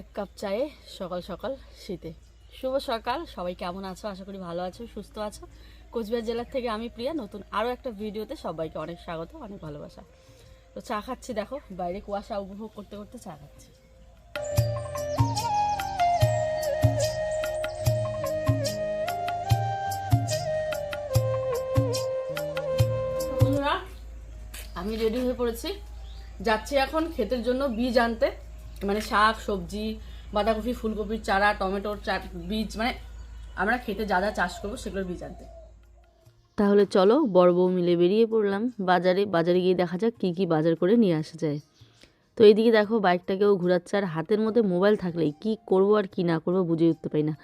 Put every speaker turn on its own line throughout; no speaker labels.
এক কাপ চায়ে সকাল সকাল শীতে। শুভ সকাল, সবাই কেমন আছো? আশা করি ভালো আছো, সুস্থ আছো। কোচবিহার জেলার থেকে আমি প্রিয়া, নতুন আরও একটা ভিডিওতে সবাইকে অনেক স্বাগত, অনেক ভালোবাসা। তো চা খাচ্ছি, দেখো বাইরে কুয়াশা উপভোগ করতে করতে চা খাচ্ছি। বন্ধুরা, আমি রেডি হয়ে পড়েছি, যাচ্ছি এখন ক্ষেতের জন্য বীজ আনতে, মানে শাক সবজি, বাঁধাকপি, ফুলকপির চারা, টমেটোর বীজ, মানে আমরা খেতে যা যা চাষ করবো সেগুলোর বীজ আনতে। তাহলে চলো বড় বউ মিলে বেরিয়ে পড়লাম বাজারে গিয়ে দেখা যাক কী কী বাজার করে নিয়ে আসা যায়। তো এইদিকে দেখো বাইকটাকেও ঘোরাচ্ছে, আর হাতের মধ্যে মোবাইল থাকলেই কি করব আর কি না করবো বুঝে উঠতে পারি না,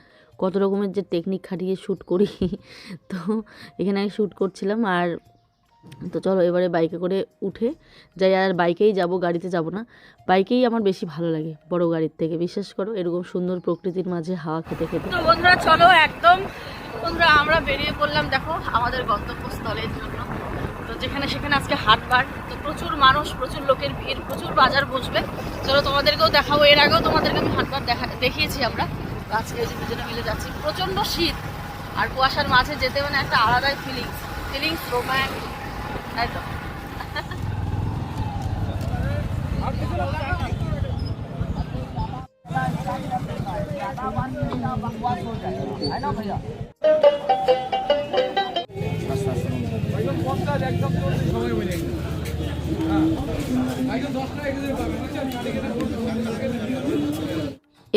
কত রকমের যে টেকনিক খাটিয়ে শ্যুট করি। তো এখানে আমি শ্যুট করছিলাম, আর তো চলো এবারে বাইকে করে উঠে যাই। আর বাইকেই যাব, গাড়িতে যাব না। বাইকেই আমার বেশি ভালো লাগে বড় গাড়ির থেকে, বিশ্বাস করো, এরকম সুন্দর প্রকৃতির মাঝে হাওয়া খেতে খেতে। তো বন্ধুরা চলো একদম, বন্ধুরা আমরা বেরিয়ে পড়লাম দেখো আমাদের গন্তব্যস্থলের জন্য। তো যেখানে সেখানে আজকে হাটবার, তো প্রচুর মানুষ, প্রচুর লোকের ভিড়, প্রচুর বাজার বসবে। চলো তোমাদেরকেও দেখাবো, এর আগেও তোমাদেরকে আমি হাটবার দেখিয়েছি আমরা। আজকে এই যে দুজনে মিলে যাচ্ছি, প্রচণ্ড শীত আর কুয়াশার মাঝে যেতে মানে একটা আলাদাই ফিলিংস রোম্যান্টিক, তাই তো।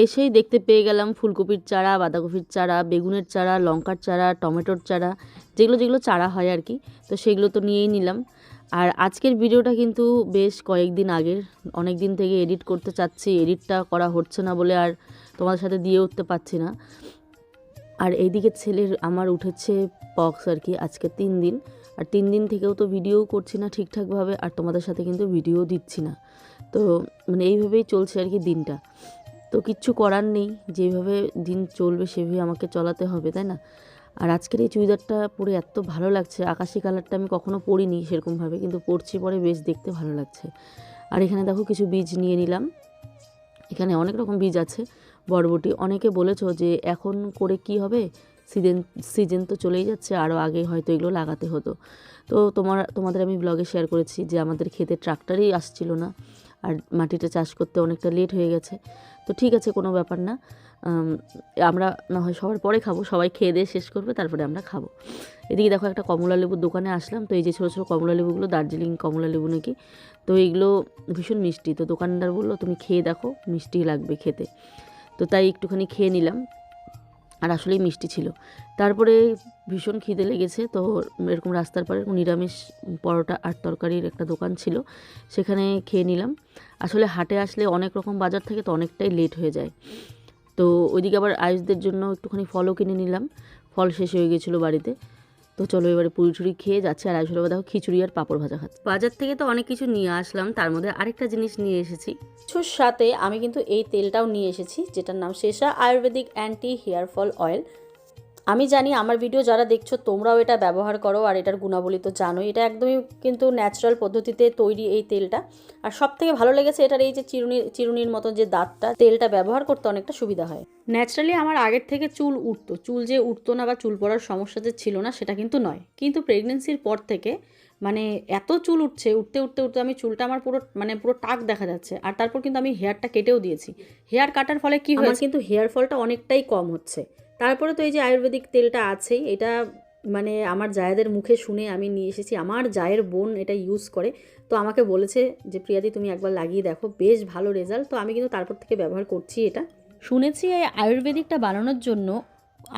এসেই দেখতে পেয়ে গেলাম ফুলকপির চারা, বাঁধাকপির চারা, বেগুনের চারা, লঙ্কার চারা, টমেটোর চারা, যেগুলো যেগুলো চারা হয় আর কি। তো সেগুলো তো নিয়েই নিলাম। আর আজকের ভিডিওটা কিন্তু বেশ কয়েকদিন আগের, অনেক দিন থেকে এডিট করতে চাচ্ছি, এডিটটা করা হচ্ছে না বলে আর তোমাদের সাথে দিয়ে উঠতে পারছি না। আর এইদিকে ছেলের আমার উঠেছে পক্স আর কি, আজকে 3 দিন। আর 3 দিন থেকেও তো ভিডিও করছি না ঠিকঠাকভাবে, আর তোমাদের সাথে কিন্তু ভিডিও দিচ্ছি না। তো মানে এইভাবেই চলছে আর কি দিনটা। তো কিচ্ছু করার নেই, যেভাবে দিন চলবে সেভাবে আমাকে চলাতে হবে, তাই না? আর আজকের এই চুড়িদারটা পরে এত ভালো লাগছে, আকাশি কালারটা আমি কখনো পরিনি সেরকমভাবে, কিন্তু পরছি পরে বেশ দেখতে ভালো লাগছে। আর এখানে দেখো কিছু বীজ নিয়ে নিলাম, এখানে অনেক রকম বীজ আছে। বরবটি, অনেকে বলেছো যে এখন করে কি হবে, সিজন তো চলেই যাচ্ছে, আরও আগে হয়তো এগুলো লাগাতে হতো। তো তোমাদের আমি ব্লগে শেয়ার করেছি যে আমাদের খেতে ট্রাক্টরই আসছিল না, আর মাটিটা চাষ করতে অনেকটা লেট হয়ে গেছে। তো ঠিক আছে, কোনো ব্যাপার না, আমরা না হয় সবার পরে খাবো, সবাই খেয়ে দিয়ে শেষ করবে তারপরে আমরা খাবো। এদিকে দেখো একটা কমলা লেবুর দোকানে আসলাম। তো এই যে ছোটো ছোটো কমলা লেবুগুলো দার্জিলিং কমলা লেবু নাকি, তো এইগুলো ভীষণ মিষ্টি। তো দোকানদার বললো তুমি খেয়ে দেখো, মিষ্টি লাগবে খেতে। তো তাই একটুখানি খেয়ে নিলাম, আর আসলেই মিষ্টি ছিল। তারপরে ভীষণ খিদে লেগেছে, তো এরকম রাস্তার পাড়ে নিরামিষ পরোটা আর তরকারির একটা দোকান ছিল, সেখানে খেয়ে নিলাম। আসলে হাটে আসলে অনেক রকম বাজার থাকে, তো অনেকটাই লেট হয়ে যায়। তো ওইদিকে আবার আয়ুষদের জন্য একটুখানি ফলও কিনে নিলাম, ফল শেষ হয়ে গেছিলো বাড়িতে। তো চলো এবারে পুরি টুরি খেয়ে যাচ্ছে, আর আয়ুষের বাবা দেখো খিচুড়ি আর পাঁপড় ভাজা খাচ্ছে। বাজার থেকে তো অনেক কিছু নিয়ে আসলাম, তার মধ্যে আরেকটা জিনিস নিয়ে এসেছি। কিছুর সাথে আমি কিন্তু এই তেলটাও নিয়ে এসেছি, যেটার নাম Sesa Ayurvedic anti hair fall oil. আমি জানি আমার ভিডিও যারা দেখছো তোমরাও এটা ব্যবহার করো, আর এটার গুণাবলী তো জানোই। এটা একদমই কিন্তু ন্যাচারাল পদ্ধতিতে তৈরি এই তেলটা। আর সব থেকে ভালো লেগেছে এটার এই যে চিরুনির মতো যে দাঁতটা, তেলটা ব্যবহার করতে অনেকটা সুবিধা হয়। ন্যাচারালি আমার আগের থেকে চুল উঠতো, চুল যে উঠতো না বা চুল পড়ার সমস্যা যে ছিল না সেটা কিন্তু নয়, কিন্তু প্রেগনেন্সির পর থেকে মানে এত চুল উঠছে, উঠতে উঠতে উঠতে আমি চুলটা আমার পুরো টাক দেখা যাচ্ছে। আর তারপর কিন্তু আমি হেয়ারটা কেটেও দিয়েছি। হেয়ার কাটার ফলে কি হয়েছে, কিন্তু হেয়ার ফলটা অনেকটাই কম হচ্ছে। তারপরে তো এই যে আয়ুর্বেদিক তেলটা আছেই, এটা মানে আমার জায়েদের মুখে শুনে আমি নিয়ে এসেছি। আমার জায়ের বোন এটা ইউজ করে, তো আমাকে বলেছে যে প্রিয়াদি তুমি একবার লাগিয়ে দেখো, বেশ ভালো রেজাল্ট। তো আমি কিন্তু তারপর থেকে ব্যবহার করছি এটা। শুনেছি এই আয়ুর্বেদিকটা বানানোর জন্য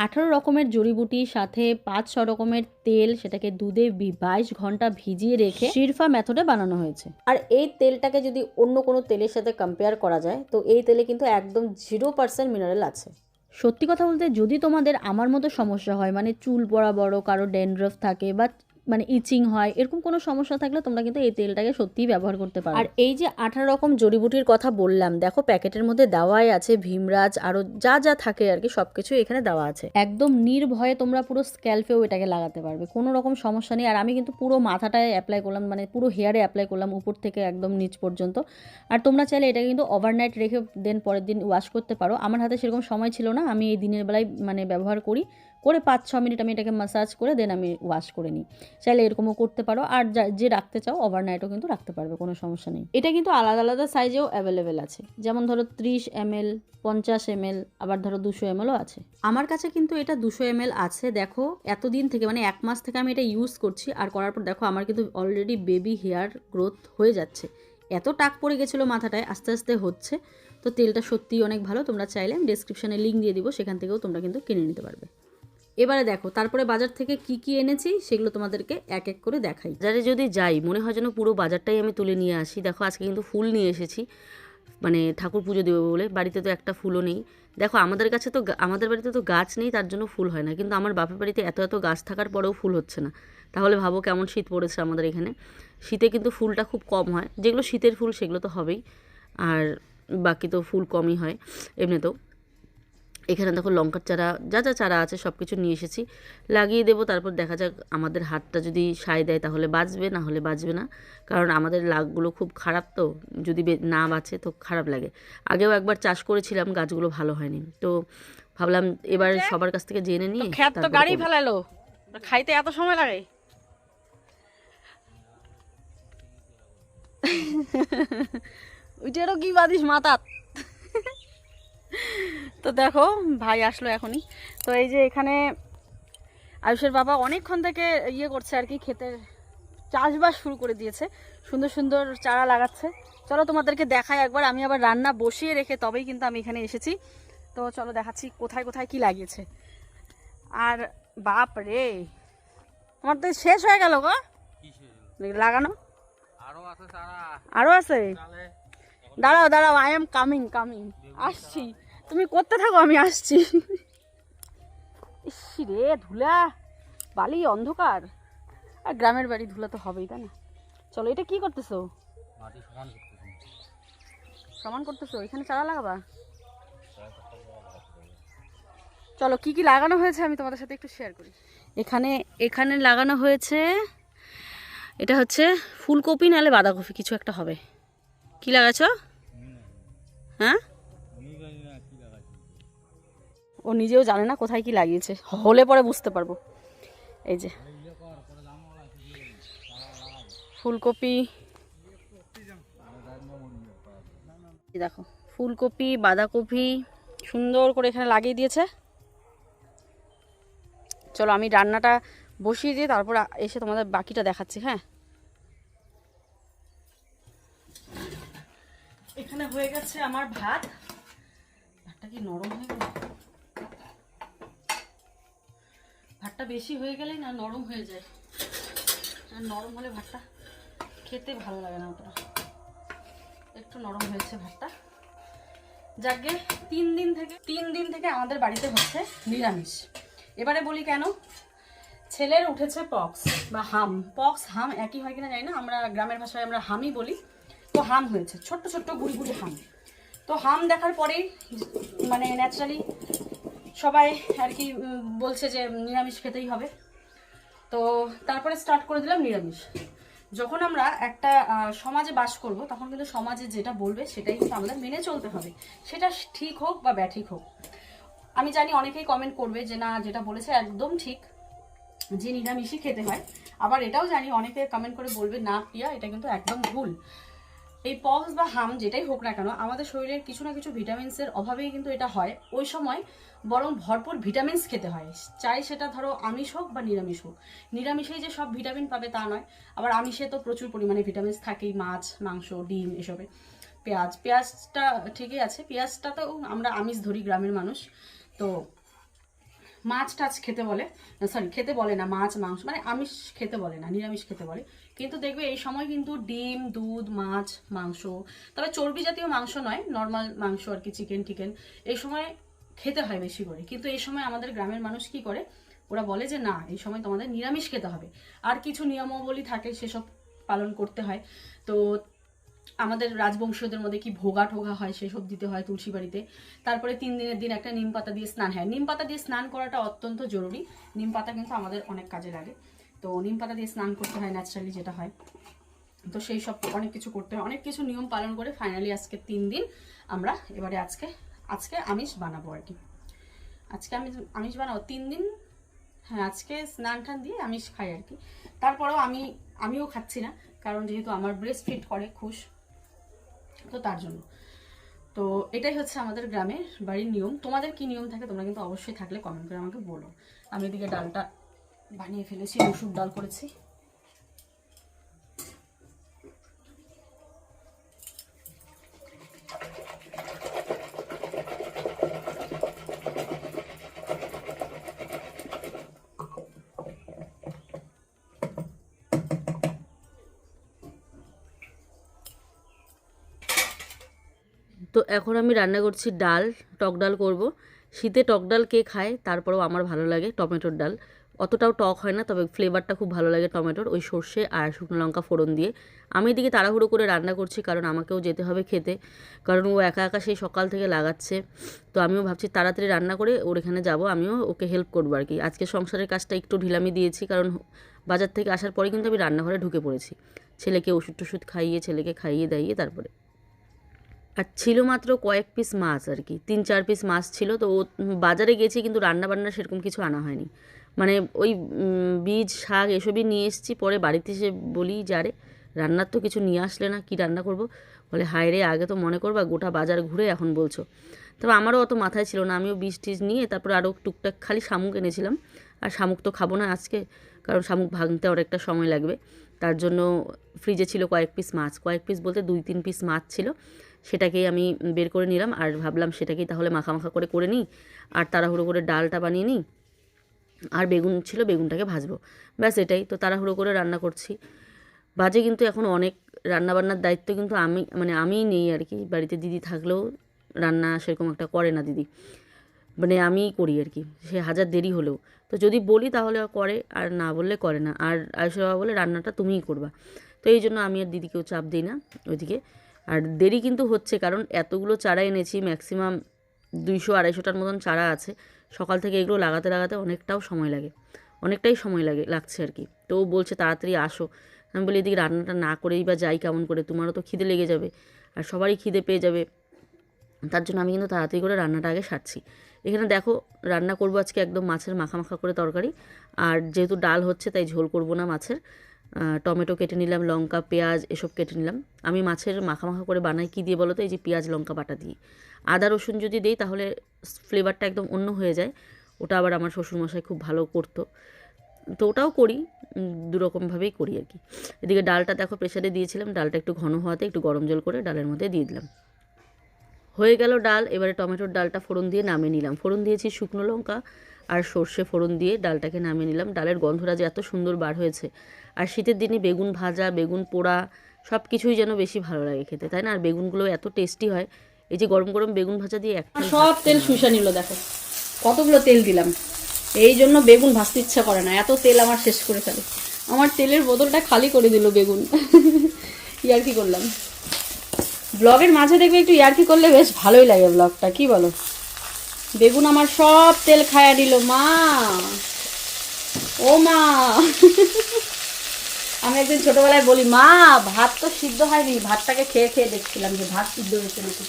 18 রকমের জড়িবুটির সাথে 5-6 রকমের তেল, সেটাকে দুধে 22 ঘন্টা ভিজিয়ে রেখে শিরফা মেথডে বানানো হয়েছে। আর এই তেলটাকে যদি অন্য কোনো তেলের সাথে কম্পেয়ার করা যায়, তো এই তেলে কিন্তু একদম 0% মিনারেল আছে। সত্যি কথা বলতে, যদি তোমাদের আমার মতো সমস্যা হয়, মানে চুল পড়া বড়, কারো ড্যান্ড্রফ থাকে বা মানে ইচিং হয়, এরকম কোনো সমস্যা থাকলে তোমরা কিন্তু এই তেলটাকে সত্যিই ব্যবহার করতে পারো। আর এই যে 18 রকম জড়িবুটির কথা বললাম, দেখো প্যাকেটের মধ্যে দেওয়াই আছে, ভীমরাজ আরও যা যা থাকে আর কি সব কিছু এখানে দেওয়া আছে। একদম নির্ভয়ে তোমরা পুরো স্ক্যাল্পেও এটাকে লাগাতে পারবে, কোনো রকম সমস্যা নেই। আর আমি কিন্তু পুরো মাথাটায় অ্যাপ্লাই করলাম, মানে পুরো হেয়ারে অ্যাপ্লাই করলাম উপর থেকে একদম নিচ পর্যন্ত। আর তোমরা চাইলে এটাকে কিন্তু ওভারনাইট রেখে দেন পরের দিন ওয়াশ করতে পারো। আমার হাতে সেরকম সময় ছিল না, আমি এই দিনের বেলায় মানে ব্যবহার করে 5-6 মিনিট আমি এটাকে ম্যাসাজ করে দেন আমি ওয়াশ করে নিই। চাইলে এরকমও করতে পারো, আর যে রাখতে চাও ওভারনাইটও কিন্তু রাখতে পারবে, কোনো সমস্যা নেই। এটা কিন্তু আলাদা আলাদা সাইজেও অ্যাভেলেবেল আছে, যেমন ধরো 30 ml, 50 ml, আবার ধরো 200 mlও আছে। আমার কাছে কিন্তু এটা 200 ml আছে। দেখো এতদিন থেকে মানে 1 মাস থেকে আমি এটা ইউজ করছি, আর করার পর দেখো আমার কিন্তু অলরেডি বেবি হেয়ার গ্রোথ হয়ে যাচ্ছে। এত টাক পড়ে গেছিলো মাথাটায়, আস্তে আস্তে হচ্ছে। তো তেলটা সত্যিই অনেক ভালো, তোমরা চাইলে আমি ডেসক্রিপশানে লিঙ্ক দিয়ে দিব, সেখান থেকেও তোমরা কিন্তু কিনে নিতে পারবে। এবারে দেখো তারপরে বাজার থেকে কি কি এনেছি সেগুলো তোমাদেরকে এক এক করে দেখাই। বাজারে যদি যাই মনে হয় যেন পুরো বাজারটাই আমি তুলে নিয়ে আসি। দেখো আজকে কিন্তু ফুল নিয়ে এসেছি, মানে ঠাকুর পুজো দেবো বলে। বাড়িতে তো একটা ফুলও নেই। দেখো আমাদের কাছে তো, আমাদের বাড়িতে তো গাছ নেই, তার জন্য ফুল হয় না, কিন্তু আমার বাপের বাড়িতে এত এত গাছ থাকার পরেও ফুল হচ্ছে না। তাহলে ভাবো কেমন শীত পড়েছে আমাদের এখানে। শীতে কিন্তু ফুলটা খুব কম হয়, যেগুলো শীতের ফুল সেগুলো তো হবেই, আর বাকি তো ফুল কমই হয় এমনিতেও। এখানে দেখো লঙ্কার চারা, যা যা চারা আছে সব কিছু নিয়ে এসেছি, লাগিয়ে দেবো। তারপর দেখা যাক আমাদের হাতটা যদি সায় দেয় তাহলে বাঁচবে, না হলে বাঁচবে না। কারণ আমাদের লাগগুলো খুব খারাপ, তো যদি না বাঁচে তো খারাপ লাগে। আগেও একবার চাষ করেছিলাম, গাছগুলো ভালো হয়নি, তো ভাবলাম এবার সবার কাছ থেকে জেনে নিয়ে।
খেত তো গাড়ি ফেলালো, খাইতে এত সময় লাগে। ওইটারও কি বাদিস মাথাত। তো দেখো ভাই আসলো এখনই। তো এই যে এখানে আয়ুষের বাবা অনেকক্ষণ থেকে ইয়ে করছে আর কি, ক্ষেতের চাষবাস শুরু করে দিয়েছে, সুন্দর সুন্দর চারা লাগাচ্ছে। চলো তোমাদেরকে দেখাই একবার। আমি আবার রান্না বসিয়ে রেখে তবেই কিন্তু আমি এখানে এসেছি। তো চলো দেখাচ্ছি কোথায় কোথায় কি লাগিয়েছে। আর বাপ রে, আমার তো শেষ হয়ে গেল গো লাগানো, আরো আছে। দাঁড়াও দাঁড়াও, আই এম কামিং কামিং, আসছি, তুমি করতে থাকো আমি আসছি। ইস রে ধুলা, বালি, অন্ধকার, আর গ্রামের বাড়ি ধুলা তো হবেই, তাই না? চলো, এটা কি করতেছো? সমান করতেছো? এখানে চারা লাগাবা? চলো কি কি লাগানো হয়েছে আমি তোমাদের সাথে একটু শেয়ার করি। এখানে লাগানো হয়েছে, এটা হচ্ছে ফুলকপি নাহলে বাঁধাকপি কিছু একটা হবে। কি লাগাচ্ছ? হ্যাঁ, ও নিজেও জানে না কোথায় কি লাগিয়েছে, হলে পরে বুঝতে পারবো। এই যে ফুলকপি, দেখো ফুলকপি, বাঁধাকপি সুন্দর করে এখানে লাগিয়ে দিয়েছে। চলো আমি রান্নাটা বসিয়ে দিয়ে তারপর এসে তোমাদের বাকিটা দেখাচ্ছি। হ্যাঁ, এখানে হয়ে গেছে আমার ভাত। ভাতটা কি নরম হয়ে গেল? ভাতটা বেশি হয়ে গেলেই না নরম হয়ে যায়, আর নরম হলে ভাতটা খেতে ভালো লাগে না অতটা। একটু নরম হয়েছে ভাতটা। যাকে 3 দিন থেকে আমাদের বাড়িতে হচ্ছে নিরামিষ। এবারে বলি কেন, ছেলের উঠেছে পক্স বা হাম। পক্স হাম একই হয় কিনা জানি না, আমরা গ্রামের ভাষায় আমরা হামই বলি। তো হাম হয়েছে, ছোট্ট ছোট্ট গুড়ি গুড়ি হাম। তো হাম দেখার পরেই মানে ন্যাচারালি সবাই আর কি বলছে যে নিরামিষ খেতেই হবে। তো তারপরে স্টার্ট করে দিলাম নিরামিষ। যখন আমরা একটা সমাজে বাস করব তখন কিন্তু সমাজে যেটা বলবে সেটাই কিন্তু আমাদের মেনে চলতে হবে, সেটা ঠিক হোক বা ব্যাঠিক হোক। আমি জানি অনেকেই কমেন্ট করবে যে না যেটা বলেছে একদম ঠিক, যে নিরামিষই খেতে হয়। আবার এটাও জানি অনেকে কমেন্ট করে বলবে না প্রিয়া এটা কিন্তু একদম ভুল। এই পক্স বা হাম যেটাই হোক না কেন, আমাদের শরীরের কিছু না কিছু ভিটামিনসের অভাবেই কিন্তু এটা হয়। ওই সময় বরং ভরপুর ভিটামিনস খেতে হয়, চাই সেটা ধরো আমিষ হোক বা নিরামিষ হোক। নিরামিষেই যে সব ভিটামিন পাবে তা নয়, আবার আমিষে তো প্রচুর পরিমাণে ভিটামিনস থাকেই, মাছ, মাংস, ডিম এসবে। পেঁয়াজটা ঠিকই আছে, পেঁয়াজটা তো আমরা আমিষ ধরি গ্রামের মানুষ। তো মাছ টাছ খেতে বলে, সরি খেতে বলে না, মাছ মাংস মানে আমিষ খেতে বলে না, নিরামিষ খেতে বলে। কিন্তু দেখবে এই সময় কিন্তু ডিম, দুধ, মাছ, মাংস, তবে চর্বি জাতীয় মাংস নয়, নর্মাল মাংস আর কি, চিকেন টিকেন এই সময় খেতে হয় বেশি করে। কিন্তু এই সময় আমাদের গ্রামের মানুষ কি করে, ওরা বলে যে না এই সময় তোমাদের নিরামিষ খেতে হবে, আর কিছু নিয়মাবলী থাকে সেসব পালন করতে হয়। তো আমাদের রাজবংশীয়দের মধ্যে কি ভোগা টোগা হয় সেসব দিতে হয় তুলসী বাড়িতে। তারপরে 3 দিনের দিন একটা নিম পাতা দিয়ে স্নান, হ্যাঁ নিম পাতা দিয়ে স্নান করাটা অত্যন্ত জরুরি, নিম পাতা কিন্তু আমাদের অনেক কাজে লাগে। তো নিম পাতা দিয়ে স্নান করতে হয় ন্যাচারালি যেটা হয়। তো সেই সব অনেক কিছু করতে হয়, অনেক কিছু নিয়ম পালন করে ফাইনালি আজকে 3 দিন আমরা এবারে আজকে আমিষ বানাবো আর কি। আজকে আমি আমিষ বানাবো 3 দিন, হ্যাঁ আজকে স্নান টান দিয়ে আমিষ খাই আর কি। তারপরেও আমিও খাচ্ছি না, কারণ যেহেতু আমার ব্রেস্ট ফিট করে খুশ, তো তার জন্য। তো এটাই হচ্ছে আমাদের গ্রামের বাড়ির নিয়ম। তোমাদের কি নিয়ম থাকে তোমরা কিন্তু অবশ্যই থাকলে কমেন্ট করে আমাকে বলো। আমি এদিকে ডালটা বানিয়ে ফেলেছি, মসুর ডাল করেছি।
তো এখন আমি রান্না করছি ডাল, টক ডাল করব। শীতে টক ডাল কে খায়, তারপরেও আমার ভালো লাগে টমেটোর ডাল। অতটাও টক হয় না, তবে ফ্লেভারটা খুব ভালো লাগে টমেটোর, ওই সর্ষে আর শুকনো লঙ্কা ফোড়ন দিয়ে। আমি এদিকে তাড়াহুড়ো করে রান্না করছি, কারণ আমাকেও যেতে হবে খেতে, কারণ ও একা একা সেই সকাল থেকে লাগাচ্ছে। তো আমিও ভাবছি তাড়াতাড়ি রান্না করে ওর এখানে যাব, আমিও ওকে হেল্প করবো আর কি। আজকে সংসারের কাজটা একটু ঢিলামি দিয়েছি, কারণ বাজার থেকে আসার পরে কিন্তু আমি রান্নাঘরে ঢুকে পড়েছি। ছেলেকে ওষুধ টষুধ খাইয়ে, ছেলেকে খাইয়ে দাইয়ে তারপরে। আর ছিল মাত্র কয়েক পিস মাছ আর কি, 3-4 পিস মাছ ছিল। তো ও বাজারে গেছি, কিন্তু রান্নাবান্না সেরকম কিছু আনা হয়নি। মানে ওই বীজ শাক এসবই নিয়ে এসেছি। পরে বাড়িতে এসে বলি যে আরে রান্নার তো কিছু নিয়ে আসলে না, কি রান্না করব? বলে হায় রে, আগে তো মনে করবা, গোটা বাজার ঘুরে এখন বলছো। তবে আমারও অত মাথায় ছিল না, আমিও বীজ টিজ নিয়ে তারপর আরও টুকটাক খালি শামুক এনেছিলাম। আর শামুক তো খাবো না আজকে, কারণ শামুক ভাঙতে অনেকটা সময় লাগবে। তার জন্য ফ্রিজে ছিল কয়েক পিস মাছ, কয়েক পিস বলতে 2-3 পিস মাছ ছিল। সেটাকেই আমি বের করে নিলাম, আর ভাবলাম সেটাকেই তাহলে মাখা মাখা করে নিই, আর তাড়াহুড়ো করে ডালটা বানিয়ে নিই। আর বেগুন ছিল, বেগুনটাকে ভাজবো, ব্যাস এটাই। তো তাড়াহুড়ো করে রান্না করছি। বাজে কিন্তু এখন অনেক, রান্নাবান্নার দায়িত্ব কিন্তু আমিই নেই আর কি। বাড়িতে দিদি থাকলেও রান্না সেরকম একটা করে না দিদি, মানে আমিই করি আর কি, সে হাজার দেরি হলেও। তো যদি বলি তাহলে করে, আর না বললে করে না। আর আয়ুষ বাবা বলে রান্নাটা তুমিই করবা। তো এই জন্য আমি আর দিদিকেও চাপ দিই না ওইদিকে। আর দেরি কিন্তু হচ্ছে, কারণ এতগুলো চারা এনেছি, ম্যাক্সিমাম 200-250টার মতন চারা আছে। সকাল থেকে এগুলো লাগাতে লাগাতে অনেকটাই সময় লাগছে আর কি। তো ও বলছে তাড়াতাড়ি আসো। আমি বলি এদিকে রান্নাটা না করেই বা যাই কেমন করে, তোমারও তো খিদে লেগে যাবে, আর সবারই খিদে পেয়ে যাবে। তার জন্য আমি কিন্তু তাড়াতাড়ি করে রান্নাটা আগে সারছি। এখানে দেখো রান্না করবো আজকে একদম মাছের মাখা মাখা করে তরকারি। আর যেহেতু ডাল হচ্ছে তাই ঝোল করব না মাছের। টমেটো কেটে নিলাম, লঙ্কা পেঁয়াজ এসব কেটে নিলাম। আমি মাছের মাখা মাখা করে বানাই কী দিয়ে বলো তো, এই যে পেঁয়াজ লঙ্কা বাটা দিয়ে। আদা রসুন যদি দেই তাহলে ফ্লেভারটা একদম অন্য হয়ে যায়। ওটা আবার আমার শ্বশুরমশাই খুব ভালো করতো, তো ওটাও করি, দুরকমভাবেই করি আর কি। এদিকে ডালটা দেখো প্রেসারে দিয়েছিলাম, ডালটা একটু ঘন হওয়াতে একটু গরম জল করে ডালের মধ্যে দিয়ে দিলাম। হয়ে গেল ডাল। এবারে টমেটোর ডালটা ফোড়ন দিয়ে নামিয়ে নিলাম। ফোড়ন দিয়েছি শুকনো লঙ্কা আর সর্ষে ফোড়ন দিয়ে ডালটাকে নামিয়ে নিলাম। ডালের গন্ধটা যে এত সুন্দর বার হয়েছে। আর শীতের দিনে বেগুন ভাজা, বেগুন পোড়া সব কিছুই যেন বেশি ভালো লাগে খেতে, তাই না? আর বেগুনগুলো এত টেস্টি হয়। এই যে গরম গরম বেগুন ভাজা দিয়ে একটা
সব তেল শুষে নিল, দেখো কতগুলো তেল দিলাম। এই জন্য বেগুন ভাজতে ইচ্ছা করে না, এত তেল আমার শেষ করে ফেলে। আমার তেলের বোতলটা খালি করে দিল বেগুন। ইয়ার্কি করলাম। ব্লগের মাঝে দেখবে একটু ইয়ার্কি করলে বেশ ভালোই লাগে ব্লগটা, কি বলো? বেগুন আমার সব তেল খায়া দিল মা, ও মা। আমি একদিন ছোটবেলায় বলি মা ভাত তো সিদ্ধ হয়নি, ভাতটাকে খেয়ে খেয়ে দেখছিলাম যে ভাত সিদ্ধ হয়েছে নাকি।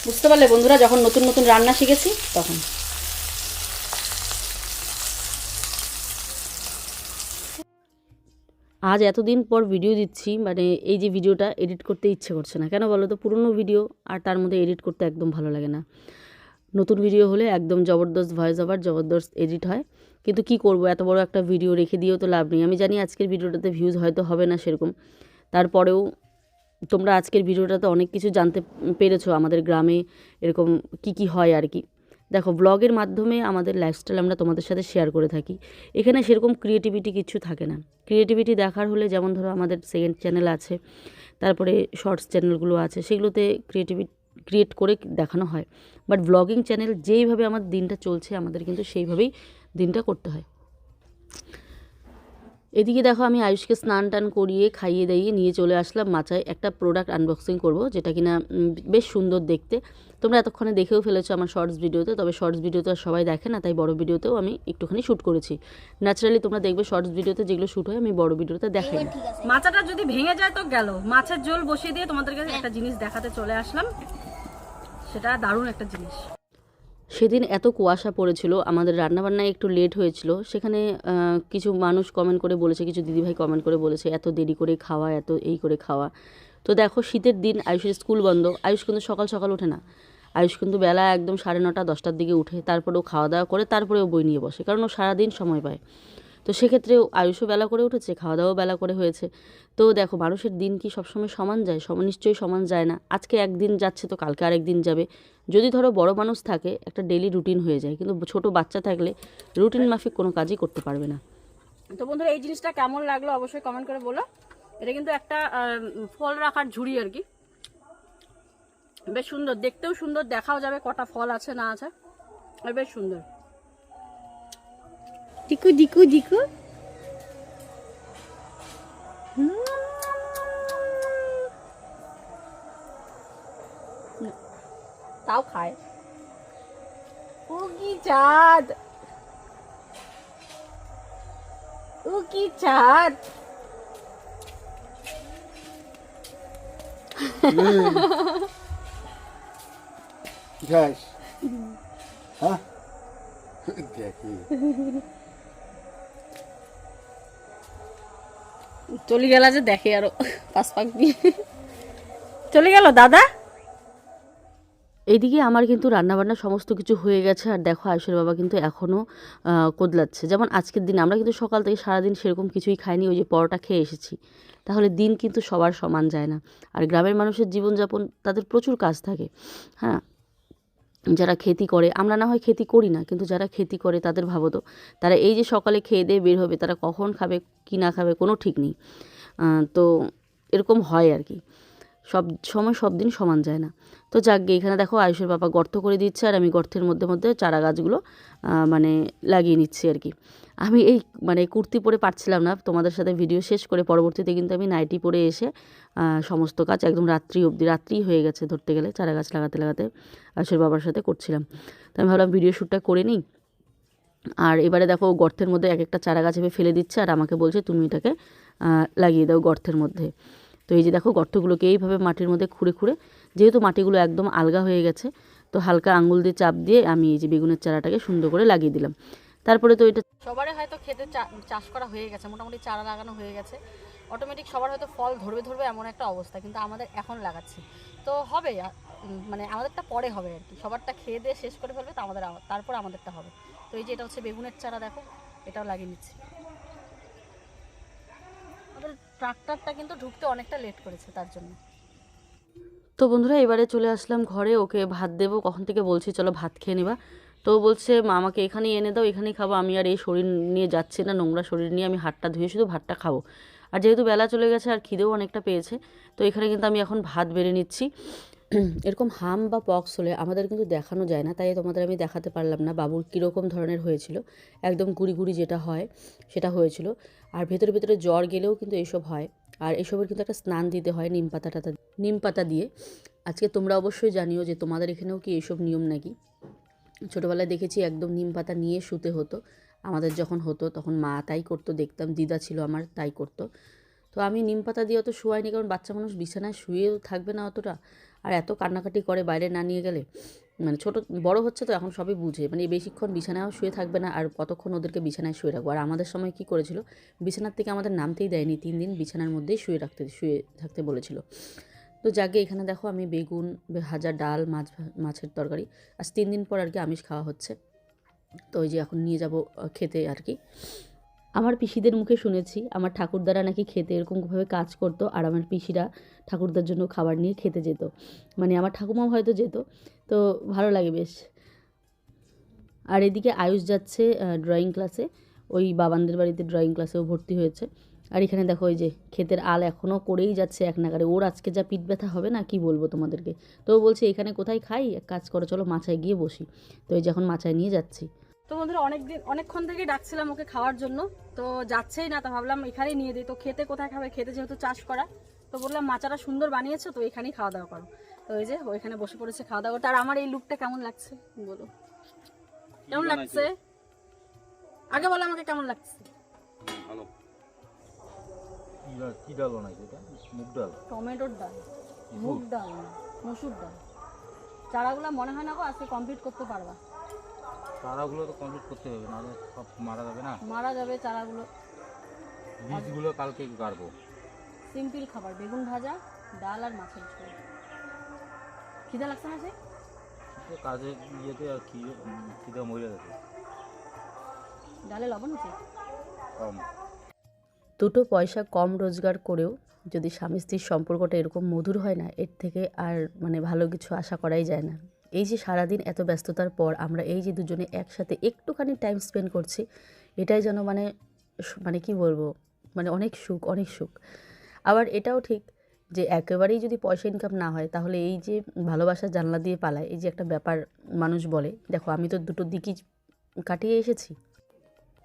বুঝতে পারলে বন্ধুরা, যখন নতুন নতুন রান্না শিখেছি তখন।
আজ এতদিন পর ভিডিও দিচ্ছি, মানে এই যে ভিডিওটা এডিট করতে ইচ্ছে করছে না, কেন বলো তো? পুরনো ভিডিও আর তার মধ্যে এডিট করতে একদম ভালো লাগে না। নতুন ভিডিও হলে একদম জবরদস্ত ভয়েস ওভার, জবরদস্ত এডিট হয়। কিন্তু কি করব, এত বড় একটা ভিডিও রেখে দিয়েও তো লাভ নেই। আমি জানি আজকের ভিডিওটাতে ভিউজ হয়তো হবে না সেরকম, তারপরেও তোমরা আজকের ভিডিওটাতে অনেক কিছু জানতে পেরেছো আমাদের গ্রামে এরকম কি হয় আর কি। দেখো ব্লগের মাধ্যমে আমাদের লাইফস্টাইল আমরা তোমাদের সাথে শেয়ার করে থাকি। এখানে সেরকম ক্রিয়েটিভিটি কিছু থাকে না। ক্রিয়েটিভিটি দেখার হলে যেমন ধরো আমাদের সেকেন্ড চ্যানেল আছে, তারপরে শর্টস চ্যানেলগুলো আছে, সেগুলোতে রিক্রিয়েট করে দেখানো হয়, বাট ব্লগিং চ্যানেল যেইভাবে আমার দিনটা চলছে আমাদের কিন্তু সেইভাবেই দিনটা করতে হয়। এদিকে দেখো আমি আয়ুষকে স্নান টান করিয়ে খাইয়ে দাইয়ে নিয়ে চলে আসলাম মাচায়। একটা প্রোডাক্ট আনবক্সিং করব, যেটা কিনা বেশ সুন্দর দেখতে। তোমরা এতক্ষণে দেখেও ফেলেছো আমার শর্টস ভিডিওতে, তবে শর্টস ভিডিওতে আর সবাই দেখে না, তাই বড় ভিডিওতেও আমি একটুখানি শ্যুট করেছি। ন্যাচারালি তোমরা দেখবে শর্টস ভিডিওতে যেগুলো শ্যুট হয় আমি বড় ভিডিওতে দেখাই না।
মাচাটা যদি ভেঙে যায় তো গেল। মাছের ঝোল বসিয়ে দিয়ে তোমাদেরকে একটা জিনিস দেখাতে চলে আসলাম, সেটা দারুণ একটা জিনিস।
সেদিন এত কুয়াশা পড়েছিল, আমাদের রান্নাবান্নায় একটু লেট হয়েছিল। সেখানে কিছু মানুষ কমেন্ট করে বলেছে, কিছু দিদিভাই কমেন্ট করে বলেছে এত দেরি করে খাওয়া, এত এই করে খাওয়া। তো দেখো শীতের দিন আয়ুষের স্কুল বন্ধ, আয়ুষ কিন্তু সকাল সকাল ওঠে না। আয়ুষ কিন্তু বেলা একদম 9:30 10টার দিকে উঠে তারপরেও খাওয়া দাওয়া করে তারপরেও বই নিয়ে বসে, কারণ ও সারাদিন সময় পায়। তো সেক্ষেত্রে আয়ুষও বেলা করে উঠেছে, খাওয়া দাওয়াও বেলা করে হয়েছে। তো দেখো মানুষের দিন কি সবসময় সমান যায়? নিশ্চয়ই সমান যায় না। আজকে একদিন যাচ্ছে তো কালকে আরেক দিন যাবে। যদি ধরো বড় মানুষ থাকে একটা ডেলি রুটিন হয়ে যায়, কিন্তু ছোট বাচ্চা থাকলে রুটিন মাফিক কোনো কাজই করতে পারবে না।
তো বন্ধুরা এই জিনিসটা কেমন লাগলো অবশ্যই কমেন্ট করে বলো। এটা কিন্তু একটা ফল রাখার ঝুড়ি আর কি, বেশ সুন্দর, দেখতেও সুন্দর, দেখাও যাবে কটা ফল আছে না আছে, আর বেশ সুন্দর।
দিকু দিকু দিকু
তাও খায়। ও কি চাঁদ, ও কি চাঁদ।
যাস হ্যাঁ দেখি
চলে গেল যে, দেখে আরো পাঁচ পাক দিয়ে চলে গেল দাদা।
এইদিকে আমার কিন্তু রান্নাবান্না সমস্ত কিছু হয়ে গেছে, আর দেখো আয়ুষের বাবা কিন্তু এখনও কোদলাচ্ছে। যেমন আজকের দিন আমরা কিন্তু সকাল থেকে সারাদিন সেরকম কিছুই খাইনি, ওই যে পরোটা খেয়ে এসেছি। তাহলে দিন কিন্তু সবার সমান যায় না। আর গ্রামের মানুষের জীবনযাপন, তাদের প্রচুর কাজ থাকে। হ্যাঁ, যারা খেতি করে, আমরা না হয় খেতি করি না, কিন্তু যারা খেতি করে তাদের ভাবো তো, তারা এই যে সকালে খেয়ে দিয়ে বের হবে, তারা কখন খাবে কি না খাবে কোনো ঠিক নেই। তো এরকম হয় আর কি, সব সময় সব দিন সমান যায় না। তো যাকগে, এখানে দেখো আয়ুষের বাবা গর্ত করে দিচ্ছে, আর আমি গর্তের মধ্যে মধ্যে চারা গাছগুলো মানে লাগিয়ে নিচ্ছি আর কি। আমি এই মানে কুর্তি পরে পারছিলাম না তোমাদের সাথে ভিডিও শেষ করে, পরবর্তীতে কিন্তু আমি নাইটি পরে এসে সমস্ত কাজ একদম রাত্রি অবধি, রাত্রিই হয়ে গেছে ধরতে গেলে, চারা গাছ লাগাতে লাগাতে আয়ুষের বাবার সাথে করছিলাম। তো আমি ভাবলাম ভিডিও শ্যুটটা করে নিই। আর এবারে দেখো গর্তের মধ্যে এক একটা চারা গাছ এভাবে ফেলে দিচ্ছে, আর আমাকে বলছে তুমি এটাকে লাগিয়ে দাও গর্তের মধ্যে। তো এই যে দেখো গর্তগুলোকে এইভাবে মাটির মধ্যে খুঁড়ে খুঁড়ে, যেহেতু মাটিগুলো একদম আলগা হয়ে গেছে, তো হালকা আঙুল দিয়ে চাপ দিয়ে আমি এই যে বেগুনের চারাটাকে সুন্দর করে লাগিয়ে দিলাম। তারপরে তো এটা
সবারই হয়তো খেতে চাষ করা হয়ে গেছে, মোটামুটি চারা লাগানো হয়ে গেছে, অটোমেটিক সবার হয়তো ফল ধরবে ধরবে এমন একটা অবস্থা, কিন্তু আমাদের এখন লাগাচ্ছি তো হবে, মানে আমাদেরটা পরে হবে আর কি। সবারটা খেয়ে দিয়ে শেষ করে ফেলবে, তো তারপর আমাদেরটা হবে। তো এই যে এটা হচ্ছে বেগুনের চারা, দেখো এটাও লাগিয়ে নিচ্ছি। আমাদের ট্রাক্টরটা কিন্তু ঢুকতে অনেকটা লেট করেছে তার জন্য।
তো বন্ধুরা এবারে চলে আসলাম ঘরে, ওকে ভাত দেবো, কখন থেকে বলছি চলো ভাত খেয়ে নেবা। তো বলছে মা আমাকে এখানেই এনে দাও, এখানেই খাবো, আমি আর এই শরীর নিয়ে যাচ্ছি না, নোংরা শরীর নিয়ে আমি হাতটা ধুয়ে শুধু ভাতটা খাবো। আর যেহেতু বেলা চলে গেছে আর খিদেও অনেকটা পেয়েছে, তো এখানে কিন্তু আমি এখন ভাত বেড়ে নিচ্ছি। এরকম হাম বা পক্স হলে আমাদের কিন্তু দেখানো যায় না, তাই তোমাদের আমি দেখাতে পারলাম না বাবুর কীরকম ধরনের হয়েছিল। একদম গুড়ি গুড়ি যেটা হয় সেটা হয়েছিল, আর ভেতরে ভেতরে জ্বর গেলেও কিন্তু এইসব হয়। আর এসবের কিন্তু একটা স্নান দিতে হয় নিম পাতা দিয়ে। আজকে তোমরা অবশ্যই জানিও যে তোমাদের এখানেও কি এইসব নিয়ম নাকি। ছোটোবেলায় দেখেছি একদম নিম পাতা নিয়ে শুতে হতো, আমাদের যখন হতো তখন মা তাই করতো, দেখতাম দিদা ছিল আমার তাই করতো। তো আমি নিম পাতা দিয়ে অত শোয়াইনি, কারণ বাচ্চা মানুষ বিছানায় শুয়েও থাকবে না অতটা, আর এত কান্নাকাটি করে বাইরে না নিয়ে গেলে। মানে ছোটো বড় হচ্ছে তো এখন সবই বুঝে, মানে বেশিক্ষণ বিছানায়ও শুয়ে থাকবে না, আর কতক্ষণ ওদেরকে বিছানায় শুয়ে রাখবো। আর আমাদের সময় কী করেছিল, বিছানার থেকে আমাদের নামতেই দেয়নি, 3 দিন বিছানার মধ্যেই শুয়ে থাকতে বলেছিল। তো যাকে এখানে দেখো আমি বেগুন ভাজা, ডাল, মাছের তরকারি, আজ 3 দিন পর আর কি আমিষ খাওয়া হচ্ছে। তো ওই যে এখন নিয়ে যাব খেতে আর কি। আমার পিসিদের মুখে শুনেছি আমার ঠাকুরদারা নাকি খেতে এরকমভাবে কাজ করতো, আর আমার পিসিরা ঠাকুরদার জন্য খাবার নিয়ে খেতে যেত, মানে আমার ঠাকুমাও হয়তো যেত। তো ভালো লাগে বেশ। আর এদিকে আয়ুষ যাচ্ছে ড্রয়িং ক্লাসে, ওই বাবানদের বাড়িতে ড্রয়িং ক্লাসেও ভর্তি হয়েছে। আর এখানে দেখো ওই যে ক্ষেতের আল এখনও করেই যাচ্ছে এক নাগারে। ওর আজকে যা পিঠ ব্যথা হবে না কি বলবো তোমাদেরকে। তো ও বলছে এখানে কোথায় খাই, এক কাজ করো চলো মাচায় গিয়ে বসি। তো এই যে এখন মাচায় নিয়ে যাচ্ছি।
তো বন্ধুরা অনেকক্ষণ থেকে ডাকছিলাম ওকে খাওয়ার জন্য, তো যাচ্ছেই না, তো ভাবলাম এখানেই নিয়ে দিই। তো খেতে কোথায় খাবে, খেতে যেহেতু চাষ করা, তো বললাম মাচাটা সুন্দর বানিয়েছো তো এখানেই খাওয়া দাওয়া করো। তো ওই যে ওইখানে বসে পড়েছে খাওয়া দাওয়া করতে। আর আমার এই লুকটা কেমন লাগছে বলো, কেমন লাগছে আগে বলো আমাকে কেমন লাগছে।
ভালো।
কি ডাল বানাইছে এটা? মুগ ডাল,
টমেটোর ডাল, মুগ ডাল না, মসুর ডাল। চারাগুলো মনে হয় না গো আজকে কমপ্লিট করতে পারবা।
চারাগুলো তো কমপ্লিট করতে হবে, নাহলে সব মারা যাবে না।
মারা যাবে চারাগুলো।
বীজগুলো কালকে গাড়বো।
সিম্পল খাবার, বেগুন ভাজা, ডাল আর মাছের ঝোল। খিদে লাগছে না সে
কাজে ইয়েতে আর কি খিদে মরে গেছে।
ডালে লবণ আছে
কম।
দুটো পয়সা কম রোজগার করেও যদি স্বামী স্ত্রীর সম্পর্কটা এরকম মধুর হয় না, এর থেকে আর মানে ভালো কিছু আশা করাই যায় না। এই যে সারাদিন এত ব্যস্ততার পর আমরা এই যে দুজনে একসাথে একটুখানি টাইম স্পেন্ড করছি, এটাই যেন মানে মানে কি বলবো, মানে অনেক সুখ, অনেক সুখ। আবার এটাও ঠিক যে একেবারেই যদি পয়সা ইনকাম না হয় তাহলে এই যে ভালোবাসার জানলা দিয়ে পালায়, এই যে একটা ব্যাপার মানুষ বলে, দেখো আমি তো দুটো দিকই কাটিয়ে এসেছি।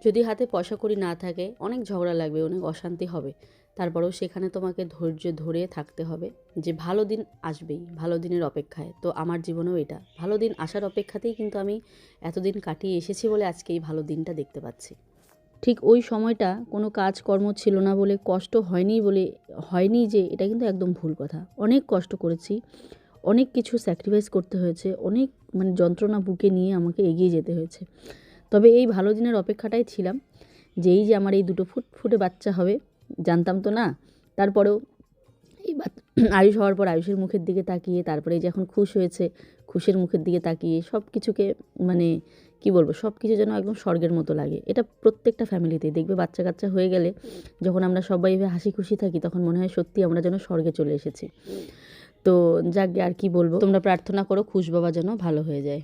যদি হাতে পয়সা কড়ি না থাকে অনেক ঝগড়া লাগবে, অনেক অশান্তি হবে, তারপরেও সেখানে তোমাকে ধৈর্য ধরে থাকতে হবে যে ভালো দিন আসবেই, ভালো দিনের অপেক্ষায়। তো আমার জীবনেও এটা ভালো দিন আসার অপেক্ষাতেই কিন্তু আমি এতদিন কাটিয়ে এসেছি বলে আজকে এই ভালো দিনটা দেখতে পাচ্ছি। ঠিক ওই সময়টা কোনো কাজকর্ম ছিল না বলে কষ্ট হয়নি যে এটা কিন্তু একদম ভুল কথা। অনেক কষ্ট করেছি, অনেক কিছু স্যাক্রিফাইস করতে হয়েছে, অনেক মানে যন্ত্রণা বুকে নিয়ে আমাকে এগিয়ে যেতে হয়েছে। তবে এই ভালো দিনের অপেক্ষাটাই ছিলাম যে এই যে আমার এই দুটো ফুটফুটে বাচ্চা হবে, জানতাম তো না। তারপরেও এই আয়ুষ হওয়ার পর আয়ুষের মুখের দিকে তাকিয়ে, তারপরে এই যে এখন খুশ হয়েছে খুশের মুখের দিকে তাকিয়ে সব কিছুকে মানে কি বলবো, সব কিছু যেন একদম স্বর্গের মতো লাগে। এটা প্রত্যেকটা ফ্যামিলিতেই দেখবে, বাচ্চা কাচ্চা হয়ে গেলে যখন আমরা সবাই হাসি খুশি থাকি তখন মনে হয় সত্যি আমরা যেন স্বর্গে চলে এসেছি। তো যাক আর কি বলবো, তোমরা প্রার্থনা করো খুশ বাবা যেন ভালো হয়ে যায়।